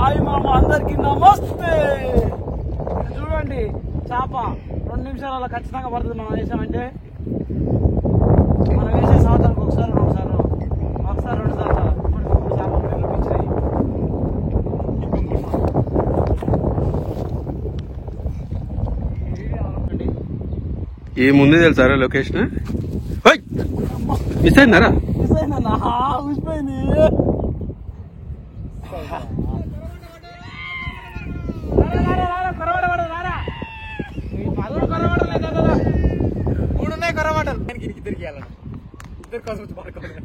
Hi మామ, అందరికి నమస్తే. చూడండి చేప 2 నిమిషాలు అలా ఖచ్చితంగా పడుతుంది. మనం వేసామంటే మనం వేసే సంవత్సరానికి ఒకసారి 2 సార్లు, ఒకసారి 2 సార్లు ఇప్పటికప్పుడు చేపలు పెరిగిపించినాయి. ఈ ముందే తెలుసారా లొకేషన్? మిస్ అయిందారా? మిస్ అయిందన్నా, మిసిపోయింది. మూడున్నాయి కొరవాటలు. ఇద్దరికి వెళ్ళను, ఇద్దరు కసుముచ్చి పడుకోవాలి.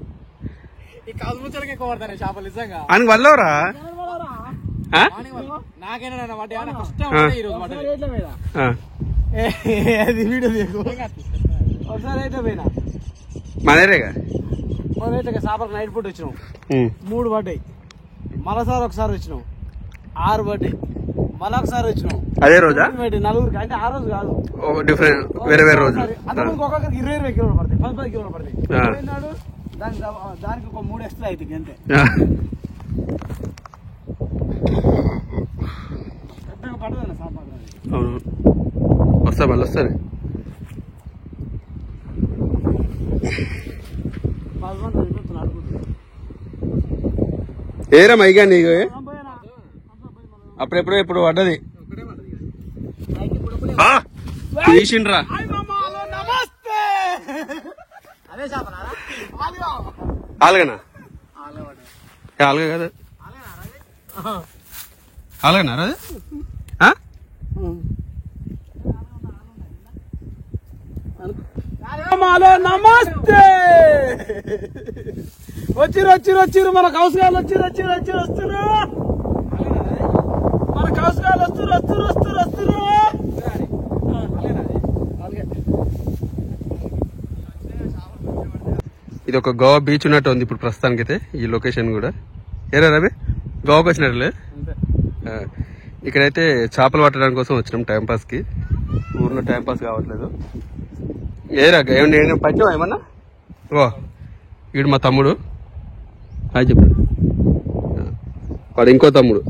ఈ కసుముచ్చలకి ఎక్కువ పడతాయి చేపలు నిజంగా. అని వల్లవరా నాకేనా పడ్డా కష్టం ఈ రోజు పడ్డా. అది వీడియో తీసుకో. ఒకసారి అయితే పోయినా మనరేగా చేపలకు నైట్ పూట వచ్చినాం, 3 పడ్డాయి. మరోసారి ఒకసారి వచ్చినాం, 6 పడ్డాయి. మరొకసారి వచ్చినాం అదే రోజా? 4కి, అంటే ఆ రోజు కాదు, డిఫరెంట్ వేరే వేరే రోజు. అంతకుముందు ఒక్కొక్కరికి 20 కిలోలు పడతాయి, 10 కిలోలు పడతాయి. పోయినాడు దానికి ఒక 3 ఎక్స్ట్రా అవుతుంది అంతే. పెద్దగా పడదన్న సాంబార్. అవును, వస్తా మళ్ళీ వస్తాను. ఏరా మైగా నీకు అప్పుడెప్పుడో ఇప్పుడు పడ్డది తీసిండ్రా. నమస్తే. ఆలుగనా? ఆలుగ కదా, ఆలుగనా అది? నమస్తే. వచ్చిరు మన కౌసుగాళ్ళు వస్తున్నారు. మన కౌసుగాళ్ళు వస్తున్నారు. ఇది ఒక గోవా బీచ్ ఉన్నట్టు ఉంది ఇప్పుడు ప్రస్తుతానికి అయితే ఈ లొకేషన్ కూడా. ఏరా రవి, గోవాకి వచ్చినట్లే. ఇక్కడైతే చేపలు పట్టడానికి కోసం వచ్చినాం టైంపాస్కి. ఊర్లో టైంపాస్ కావట్లేదు. ఏరా ఏమన్నా పట్టినా ఏమన్నా? ఓ వీడు మా తమ్ముడు, అది చెప్పు. వాడు ఇంకో తమ్ముడు,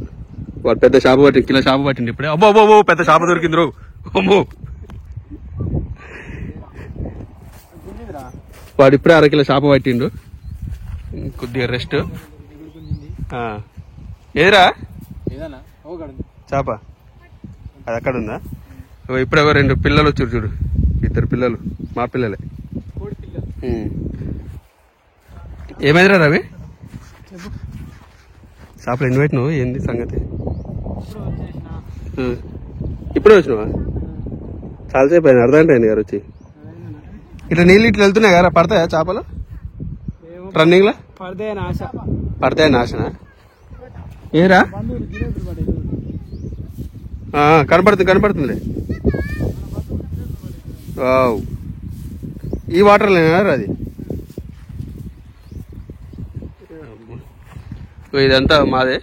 వాడు పెద్ద చేప పట్టి కిలో చేప పట్టింది ఇప్పుడే. అబ్బో అబ్బో పెద్ద చేప దొరికింది రో. అమ్మో, వాడు ఇప్పుడే 1/2 కిలో చేప పట్టిండు. కొద్దిగా రెస్ట్. ఏదిరా చేప? అది అక్కడ ఉందా? ఇప్పుడే 2 పిల్లలు వచ్చారు చూడు, 2 పిల్లలు, మా పిల్లలే. ఏమైందిరా రవి? చేపలు ఎన్ని పెట్టినావు? ఏంది సంగతి? ఇప్పుడే వచ్చినావా? చాలాసేపు అయింది, అర్ధగంట అయింది గారు వచ్చి. ఇట్లా నీళ్ళు ఇట్లా వెళ్తున్నాయి కదా, పడతాయా చేపలు రన్నింగ్ లో? పడతాయని ఆశనా? ఏరా కనపడుతుంది. ఈ వాటర్ లేనా అది? ఇదంతా మాదే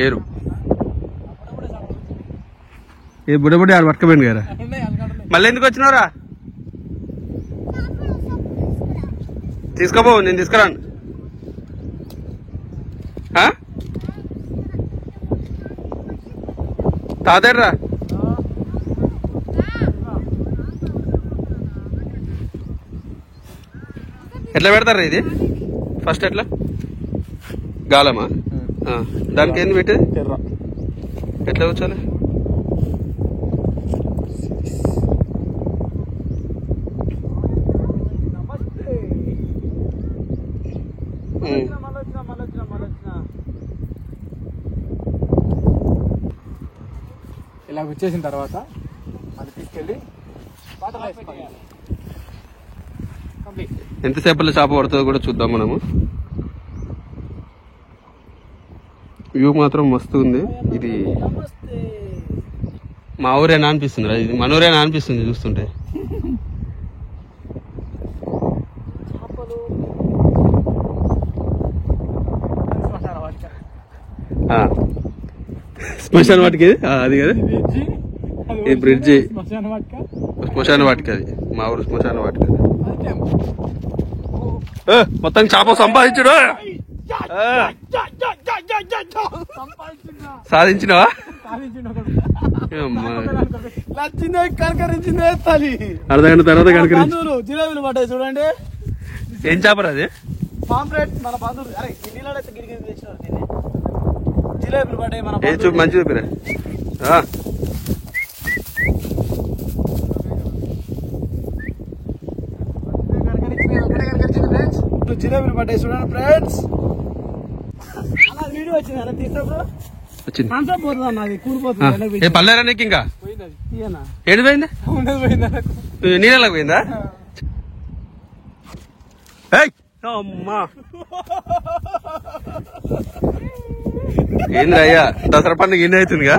ఏరు. ఏ బుడబుడి ఆడు పట్టుకపోయింది కదా. మళ్ళీ ఎందుకు వచ్చినావురా? తీసుకోపో, నేను తీసుకురాను. తాతర్రా ఎట్లా పెడతారా ఇది? ఫస్ట్ ఎట్లా గాలమా? దానికి ఏంది పెట్టేది? ఎట్లా వచ్చాలి? ఇలా వచ్చేసిన తర్వాత అది తీసుకెళ్ళి ఎంతసేపట్లో చేప పడుతుందో కూడా చూద్దాం మనము. వ్యూ మాత్రం మస్తు ఉంది. ఇది మా ఊరేనా అనిపిస్తుంది, ఇది మన ఊరేనా అనిపిస్తుంది చూస్తుంటే. శ్మశాన వాటికి అది కదా, ఇది బ్రిడ్జి శ్మశాన వాటికి, అది మా ఊరు శ్మశాన వాటికి. మొత్తం చేప సంపాదించడు. సాధించినవా? నచ్చిందే కనకరించిందే తల్లి. అర్ధగంట తర్వాత కనకరించి బంధువులు జిలేబీలు పడ్డాయి చూడండి. ఏం చేపరు అది? పాంప్లెట్ మన బంధువులు. అరే గిన్నెలాడైతే గిరిగిరి తెచ్చినారు దీన్ని. జిలేబీలు పడ్డాయి మన ఏ చూపు మంచి చూపిరా. జిలేబీలు పడ్డాయి చూడండి ఫ్రెండ్స్. అలా వీడియో వచ్చింది అలా తీసినప్పుడు వచ్చింది. అంతా పోతుంది అన్న, అది కూలిపోతుంది. పల్లెరా నీకు ఇంకా తీయనా ఏడు పోయిందా? నీళ్ళకి పోయిందా? అమ్మా ఏంద్రా అయ్యా, దసరా పండుగ ఎన్ని అవుతుందిగా?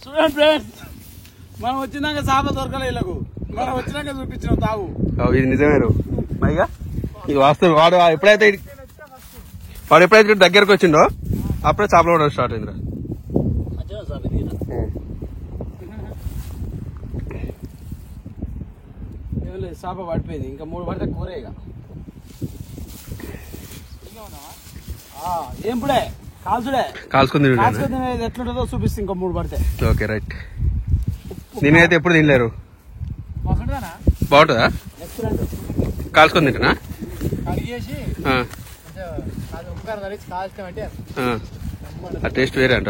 చూడండి ఫ్రెండ్స్, మనం వచ్చినాక చేప దొరకలే వీళ్ళకు. మనం వచ్చినాక చూపించినాం తాగు. ఇది నిజమే మైగా. ఇది వాస్తవం. వాడు ఎప్పుడైతే దగ్గరకు వచ్చిండో అప్పుడే చేపలు పడడం స్టార్ట్ అయిందిరా. చేప పడిపోయింది. ఇంకా 3 పడితే కూరే. ఇక ఏంపుడే కాల్చుకుంది ఎట్లుంటుందో చూపిస్తే ఇంకో 3 పడితే. Okay right. నేనైతే ఎప్పుడు తినలేరు. బాగుంటుందా? కాల్చుకొని తింటున్నా. ఆ టేస్ట్ వేరే అంట.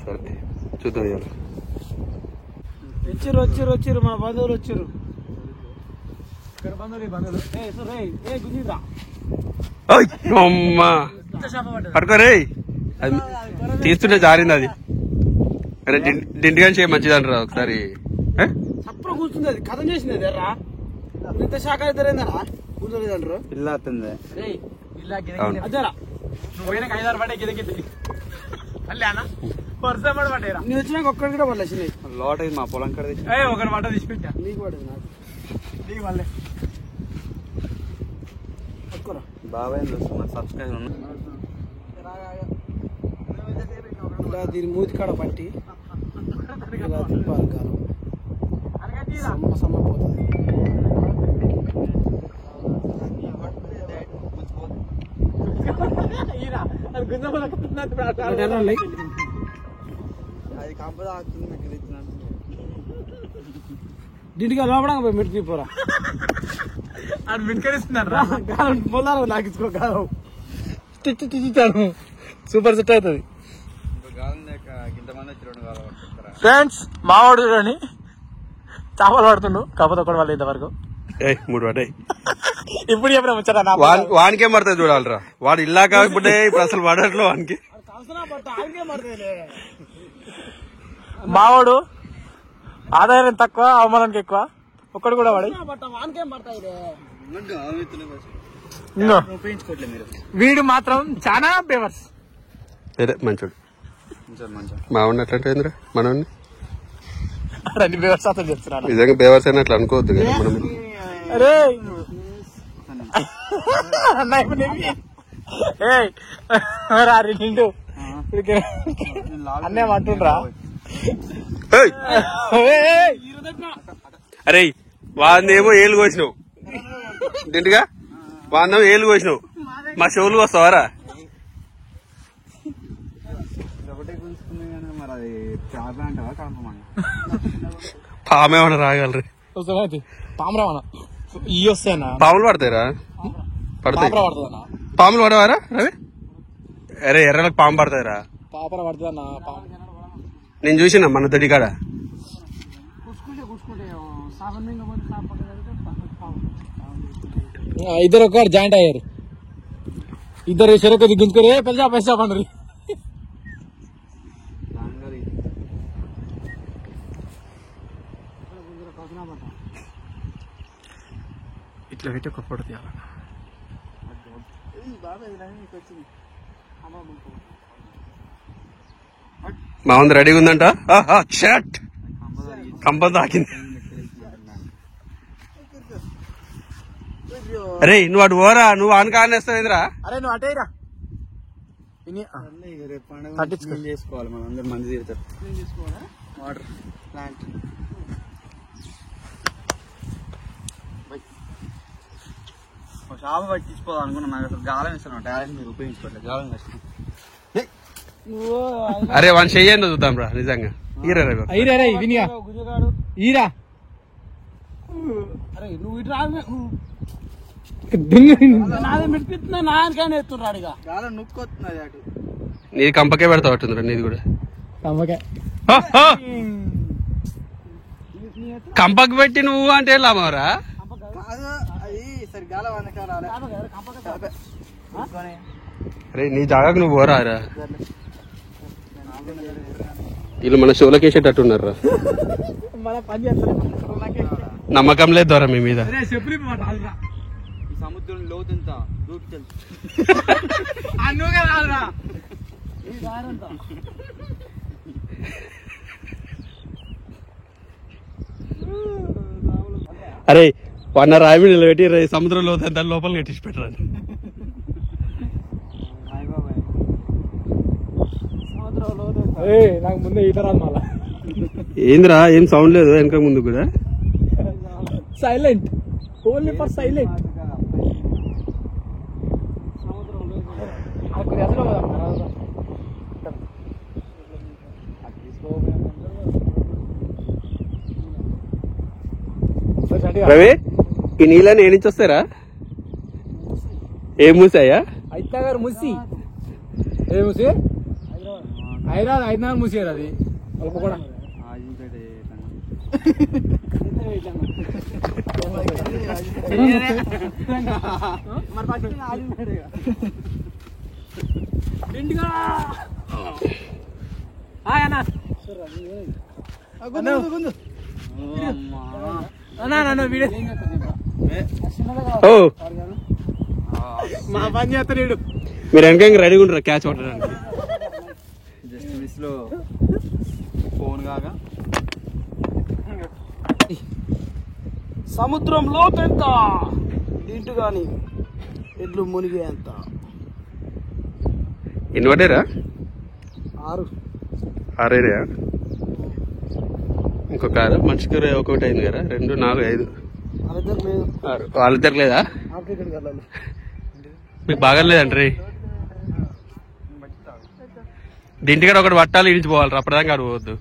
సరే చూద్దాం. వచ్చిర్రు మన బంధువులు వచ్చిర్రు. పడుకోరే, అది తీస్తుంటే జారింది. అది అరే డిండిగా చేయ మంచిది అంటారా ఒకసారి. అప్పుడు కూర్చుంది, అది కథం చేసింది. అది ఎర్రా ఇంత శాఖ ఇద్దరేందరా కూర్చోలేదంటారు. ఇల్లు అవుతుంది అదేరా నువ్వు పోయినా 5-6 పడ్డాయి. గిదకి మళ్ళీ అన్న వర్షం పడి పడ్డాయిరా. నేను వచ్చినాక ఒక్కడి కూడా పడలే. లోట మా పొలం కడ ఒకటి పడ్డ తీసిపెట్టా. నీకు పడదు, నాకు నీకు మళ్ళీ పట్టుకోరా. బాబాయ్ సబ్స్క్రైబ్ ఇలా దీని మూతి కాడ పట్టి ఇలా తిప్పాలి. కాలం సమ్మ పోతుంది. దీంటికి లోపల పోయి మెట్టు తీపోరా. అది మిట్కరిస్తున్నాడు పొలాలు లాగించుకో. కాలం తిట్టాను. సూపర్ సెట్ అవుతుంది ఫ్రెండ్స్. మావాడు చూడండి చేపలు పడుతుండు. కాకపోతే ఒకటి వాళ్ళు ఇంతవరకు 3 పడ్డాయి. ఇప్పుడు చెప్పిన వచ్చారా వానికేం పడుతుంది చూడాలరా. వాడు ఇల్లా కాబట్టి ఇప్పుడు అసలు పడట్లో వానికి. మావాడు ఆదాయం తక్కువ, అవమానానికి ఎక్కువ. ఒక్కడు కూడా వాడి వీడు మాత్రం చాలా ఫేవర్స్. మంచోడు. మా వాడిని అట్లాంటిరా మనోడిని. అన్ని ఫేవర్స్ అతను చెప్తున్నాను. నిజంగా ఫేవర్స్ అయినా అట్లా అనుకోవద్దు కదా మనం. అరే నిండు అన్నేమంటుండ్రా. అరే వాడినేమో ఏళ్ళు కోసినావు తింటుగా. వాడినేమో ఏళ్ళు కోసినావు. మా చెవులు వస్తావారా? పామేమన్నా రాగలరు. పామరావనా ఈ వస్తాయన్నా. పాములు పడతాయిరా? పడతాయి. పాములు పడవారా రవి? అరే ఎర్రలకు పాము పడతాయిరా. పాపర పడుతుందన్నా. నేను చూసినా మన తడి కాడ. ఇద్దరు ఒక్కరు జాయింట్ అయ్యారు. ఇద్దరు చెరకు దిగ్గించుకొని పెద్ద పెద్ద పండుగ. ఇట్లా పెట్టి ఒక ఫోటో తీయాలి. మా ఉంది రెడీగా ఉందంట. షర్ట్ కంపం తాకింది. అరే నువ్వు అటు పోరా, నువ్వు ఆనక ఆనేస్తావేంద్రా? అరే నువ్వు అటేరా చేసుకోవాలి. మనం అందరు మంది తీరుతారు. వాటర్ ప్లాంట్ చేప పట్టించుకోవాలి అనుకున్నా. నాకు అసలు గాలం ఇస్తాను టాలెంట్ మీరు ఉపయోగించుకోవట్లేదు. గాలం కష్టం. అరే వన్ చెయ్యండి చూద్దాం రా నిజంగా. ఈరా వినియా ఈరా. అరే నువ్వు ఇటు రాదు నాదే మెడిపిస్తున్నా నాయనకైనా ఎత్తున్నాడు ఇక గాలం నొక్కొస్తున్నది అటు. నీది కంపకే పెడతా పట్టుందిరా నీది కూడా. కంపకు పెట్టి నువ్వు అంటే లామారా? కాదు అది సరి గాలం అందుకే రాలే. అరే నీ జాగాకు నువ్వు పోరారా. వీళ్ళు మన షోలోకి వేసేటట్టున్నారా? నమ్మకం లేదు దొర మీ మీద. సముద్రం లోతుంత అరే వన్న రాయి నిలబెట్టి సముద్రంలో దాని లోపల కట్టించి పెట్టరా. నాకు ముందే ఈత రాదు మళ్ళా. ఏందిరా ఏం సౌండ్ లేదు వెనక ముందు కూడా. Silent only for silent. Ravi ఈ నీళ్ళని ఏ నుంచి వస్తారా? ఏ మూసాయా? అయితే గారు మూసి ఏ మూసి హైదరాబాద్ మూసి అది అల్ప కూడా. మా పని చేస్తాడు మీరు వెనక రెడీగా ఉంటారా క్యాచ్ పట్టడానికి? జస్ట్ మిస్ లో ఫోన్ కాగా. సముద్రంలో ఎంత నీటు గాని ఎడ్లు మునిగే ఎంత. ఇన్వర్టరా 6 6 ఇంకొక మనిషికి ఒకటి అయింది కదా. 2 4 5 6 వాళ్ళిద్దరు లేదా? మీకు బాగాలేదండి. దీంటికాడ ఒకటి పట్టాలి ఇడిచిపోవాలి అప్పటిదాకా అడు పోవద్దు.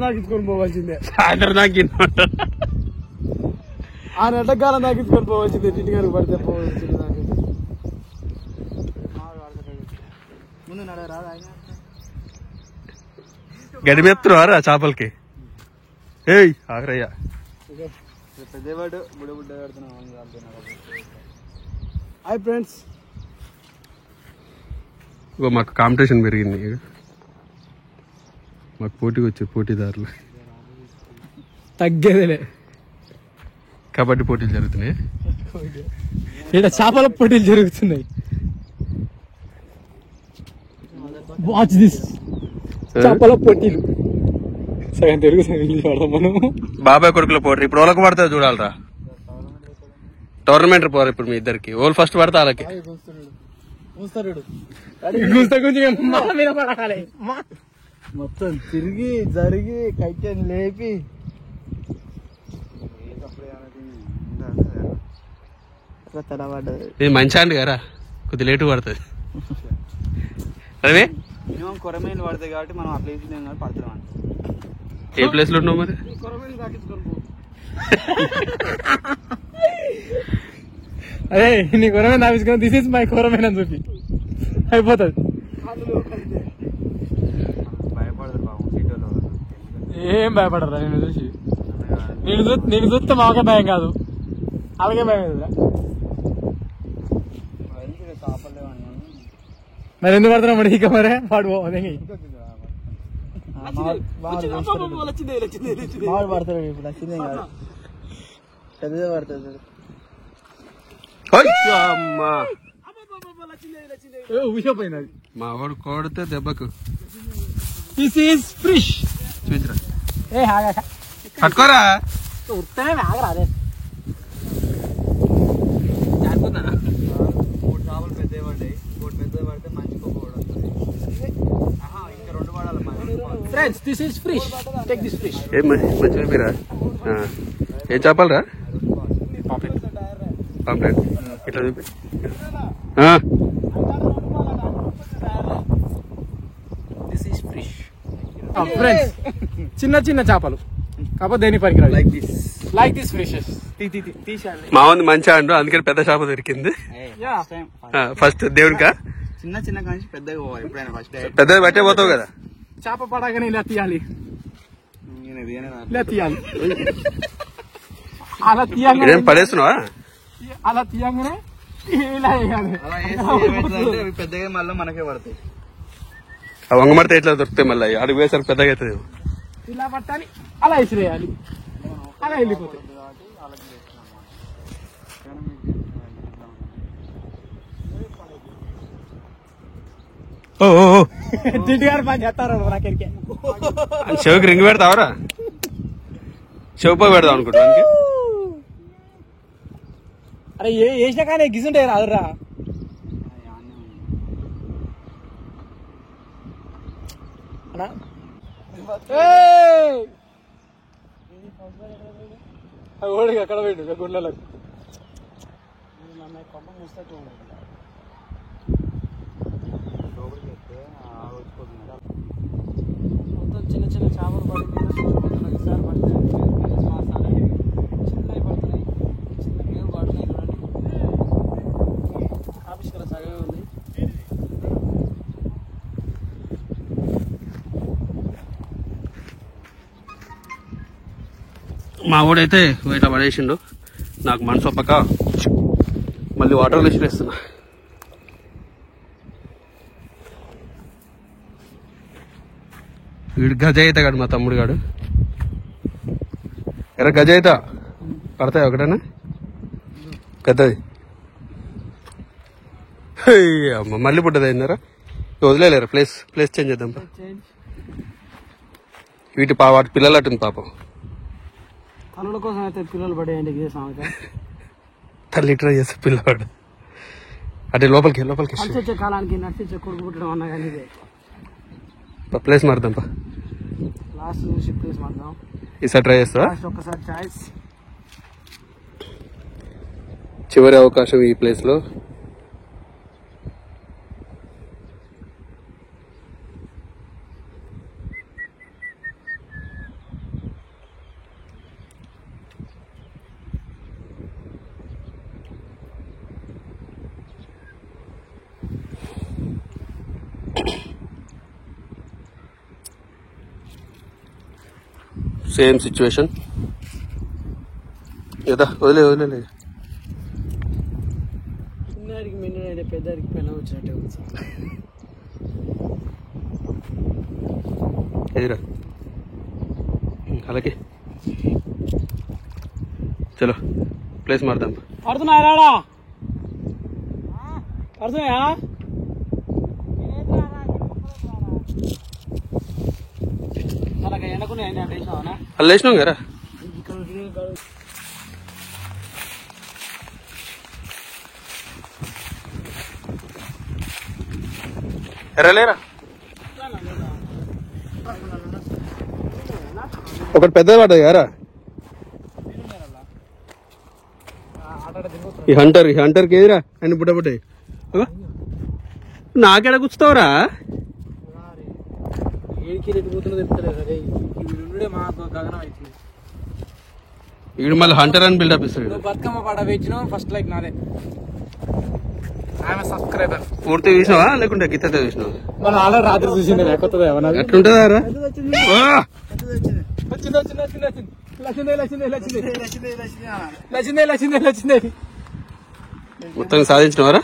నాకించుకొని పోవాల్సిందే. సాయంత్రం దాకా 6 గంటల నాకించుకొని పోవాల్సిందే. ఇంటికాడ పడితే పోవాల్సిందే. ముందు నడరా గడిమెత్తురా చేపలకి. ఏయ్ ఆగరయ్యా పెద్దవాడు బుడ్డ కడుతున్నాం. Hi friends. మాకు కాంపిటీషన్ పెరిగింది. మాకు పోటీకి వచ్చే పోటీదారులు తగ్గేదిలే. కబడ్డీ పోటీలు జరుగుతున్నాయి. ఇక్కడ చేపల పోటీలు జరుగుతున్నాయి. వాచ్ దిస్ చేపల పోటీలు. సగం తెలుగు ఇంగ్లీష్ వాడతాం మనం. బాబాయ్ కొడుకుల పోటీ ఇప్పుడు వాళ్ళకి పడుతుంది చూడాలరా. టోర్నమెంట్ పోరు ఇప్పుడు మీ ఇద్దరికి. వాళ్ళు ఫస్ట్ పడతా వాళ్ళకి. మొత్తం తిరిగి జరిగి కైట్యాన్ని లేపి తడబడ్డది. ఇది మంచి అండి కదా కొద్ది లేటు పడుతుంది. రవి మినిమం కొరమేలు పడతాయి కాబట్టి మనం ఆ ప్లేస్ పడుతున్నాం. ఏ ప్లేస్ లో ఉన్నావు మరి? అదే నీ కొరమైన ఆఫీస్కొని దిస్ ఇస్ మై కొరమైన అని చెప్పి అయిపోతుంది. భయపడతారు బాబు సీటోలో. ఏం భయపడరా నేను చూసి. నేను చూస్తే మాకే భయం కాదు, అలాగే భయం కదా. మరి ఎందుకు పడుతున్నా మరి ఇక మరే వాడు పడతాడు ఇప్పుడు. వచ్చిందే కాదు పెద్దదే పడుతుంది. ఊసిపోయినది మా వాడు కొడితే దెబ్బకు. This is fish. చూసిరా ఏ ఆగా పట్టుకోరా. ఉత్తమే ఆగరా. అదే 3 చేపలు పెద్దవి పడ్డాయి. ఇంకోటి పెద్దవి పడితే మంచిగా ఒకటి వస్తుంది. ఇంకా 2 పడాలి. Friends this is fish. Take this fish. ఏం మంచిగా మీరా ఏం చేపాలరా? పాంప్లెట్ పాంప్లెట్ ఇట్లా చూపి. ఫ్రెండ్స్ చిన్న చిన్న చేపలు కాకపోతే దేని పనికిరావు. లైక్ దిస్ ఫిషెస్ తీసేయాలి. మా ఉంది మంచిగా అండు, అందుకని పెద్ద చేప దొరికింది. ఫస్ట్ దేవుడికా చిన్న చిన్న కానీ పెద్దగా పోవాలి ఎప్పుడైనా. ఫస్ట్ పెద్దది బట్టే పోతావు కదా. చేప పడగానే ఇలా తీయాలి, ఇలా తీయాలి, అలా తీయంగానే ఏం పడేస్తున్నావా? అలా తీయంగానే ఇలా వేయాలి. అలా వేస్తే అవి పెద్దగా మళ్ళీ మనకే పడతాయి. ఆ వంగమడితే ఎట్లా దొరుకుతాయి మళ్ళీ అడుగు వేసరికి పెద్దగా అవుతుంది. ఇలా పట్టాలి, అలా విసిరేయాలి, అలా వెళ్ళిపోతాయి. జిడ్డు గారు పని చేస్తారు నాకెరికే. చెవికి రింగ్ పెడతావరా? చెవిపై పెడతావు అనుకుంటా. అరే వేసినా కానీ గిజుంటాయి రాదురా. ఓడికి అక్కడ పెట్టు గుండెలకు. మొత్తం చిన్న చిన్న చేపలు పడుతున్నాయి, చిన్నవి పడుతున్నాయి, చిన్న గేమ్ పడుతున్నాయి. చూడండి ఆఫీస్కర సగమే ఉంది. మా ఊడైతే ఇట్లా పడేసిండు. నాకు మనసు ఒప్పక మళ్ళీ వాటర్లో వేసిరేస్తున్నా. వీడు గజ అయితే కాడు మా తమ్ముడు గాడు. ఎరా గజ అయితే పడతాయి ఒకటేనా పెద్దది? అమ్మ మళ్ళీ పుట్టది అయిందరా. వదిలేలేరా, ప్లేస్ చేంజ్ చేద్దాం. వాటి పిల్లలు అట్టుంది పాపం. తల్లుల కోసం అయితే పిల్లలు పడేయండి. తల్లి ట్రై చేస్తే పిల్లవాడు అంటే లోపలికి నడిచే కాలానికి నడిచే కొడుకు పుట్టడం అన్నా కానీ ప్లేస్ మారుదాం. లాస్ట్ షిప్ ప్లేస్ మారుదాం. ఈసారి ట్రై చేస్తా. ఒక్కసారి చాయిస్. చివరి అవకాశం ఈ ప్లేస్ లో. సేమ్ సిచ్యువేషన్ కదా. వదిలే చిన్నడికి మిన్నడైతే పెద్దడికి పెళ్ళం వచ్చినట్టే ఉంది సార్. ఎదురా అలాగే చలో ప్లేస్ మారుదాం. పడుతున్నాయా రాడా? పడుతున్నాయా? అలా వేసినాం కదా. ఎర్రలేరా ఒకటి పెద్దది పడ్డది కదా. ఈ హంటర్కి ఏదిరా ఆయన బుడ్డ బుడ్డ నాకెడ కూర్చుతావురా? వీడు మళ్ళీ హంటర్ అని బిల్డప్ ఇస్తాడు. బతుకమ్మ పాట వేసిన ఫస్ట్ లైక్ నాదే. I'm subscriber. పూర్తి చూసినావా లేకుంటే గిత్త చూసినావా? మన ఆల్రెడీ రాత్రి చూసింది కొత్తది. ఎట్లుంటుందా రా? మొత్తం సాధించినవారా?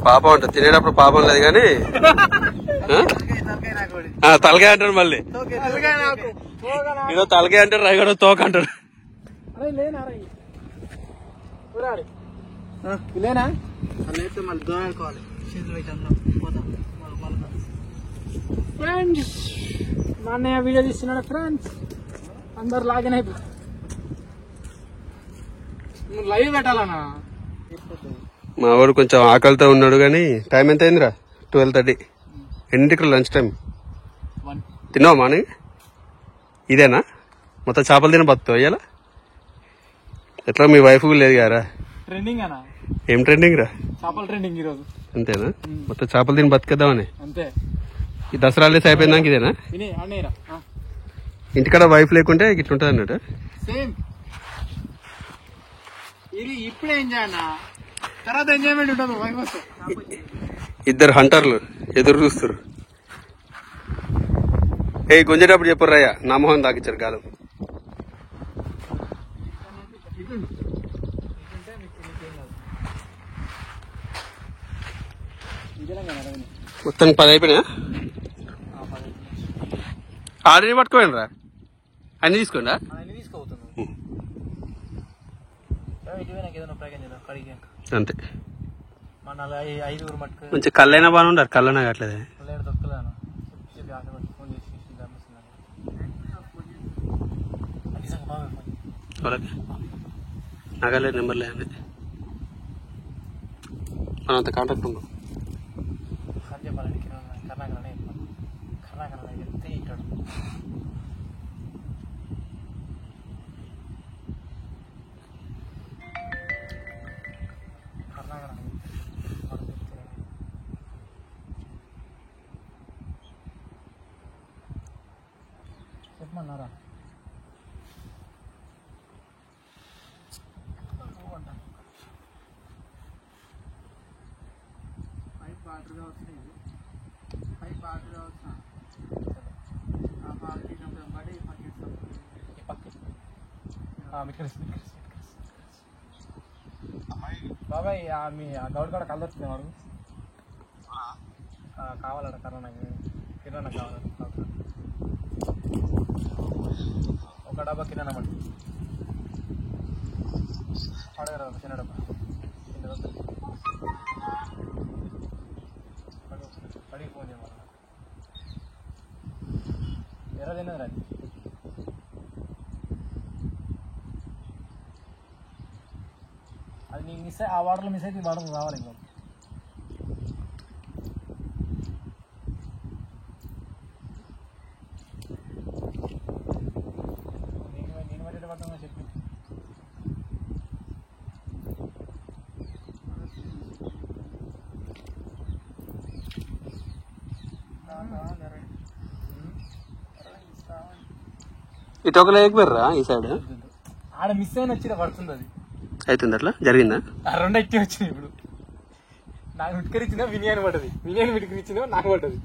పాపం అంట తినేటప్పుడు పాపం లేదు కానీ తలకాయ అంటారు. మళ్ళీ ఏదో తలకాయ అంటారు, రైగడో తోక అంటారు. ఫ్రెండ్స్ మా అన్నయ్య వీడియో తీస్తున్నాడు. ఫ్రెండ్స్ అందరు లాగిన్ అయిపో. లైవ్ పెట్టాలన్నా మా వాడు కొంచెం ఆకలితో ఉన్నాడు కానీ టైం ఎంత అయిందిరా 12:30 ఎన్నింటికి లంచ్ టైం తిన్నావా మార్నింగ్ ఇదేనా మొత్తం చేపలు తిన బతుకుతావు అయ్యాలా ఎట్లా మీ వైఫ్ లేదు గారా ట్రెండింగ్ అన్న ఏం ట్రెండింగ్ రా చేపల ట్రెండింగ్ ఈరోజు అంతేనా మొత్తం చేపలు తిని బతికేద్దామని అంతే ఈ దసరా హాలిడేస్ అయిపోయిందాక ఇదేనా ఇంటికాడ వైఫ్ లేకుంటే ఇట్లుంటది అన్నట్టు సేమ్ ఇది ఇప్పుడే ఎంజాయ్ అన్న తర్వాత ఎంజాయ్మెంట్ ఉంటుంది వైఫ్ వస్తే ఇద్దరు హంటర్లు ఎదురు చూస్తారు ఏ గుంజేటప్పుడు చెప్పరు రయ్యా నా మొహం తాకిచ్చారు కాదు మొత్తం 10 అయిపోయినా ఆర్డర్ పట్టుకోండి రా అన్ని తీసుకోండి అంతే మంచి కళ్ళైనా బాగా ఉండరు కళ్ళైనా కావట్లేదు నాగలేదు నెంబర్ లేదండి మనం అంత కాంటాక్ట్ ఉన్నాం చెప్పమన్నారా బాటరీగా వస్తున్నాయి బాటరీగా వస్తున్నా బాబాయ్ మీ గౌడ్ కాడ కళ్ళు వస్తుంది వాడు కావాలట కిరాణా కావాలట ఒక డబ్బా కిరాణా మట్టి అడగరా చిన్న డబ్బా పడికి ఫోన్ చేయమన్నా ఎర్ర తిన్నది రండి అది నీకు మిస్ ఆ వాటర్లో మిస్ అయితే ఈ వాటర్ రావాలి ఇంకా నేను మరి పడుతున్నా చెప్పి ఇటు ఒక లేకపోయారా ఈ సైడ్ ఆడ మిస్ అయిన వచ్చి పడుతుంది అది అవుతుంది అట్లా జరిగిందా రెండు ఎక్కి వచ్చినాయి ఇప్పుడు నాకు విటికరించిందా వినియాని పడ్డది వినియాని విటికరించిందా నాకు పడ్డది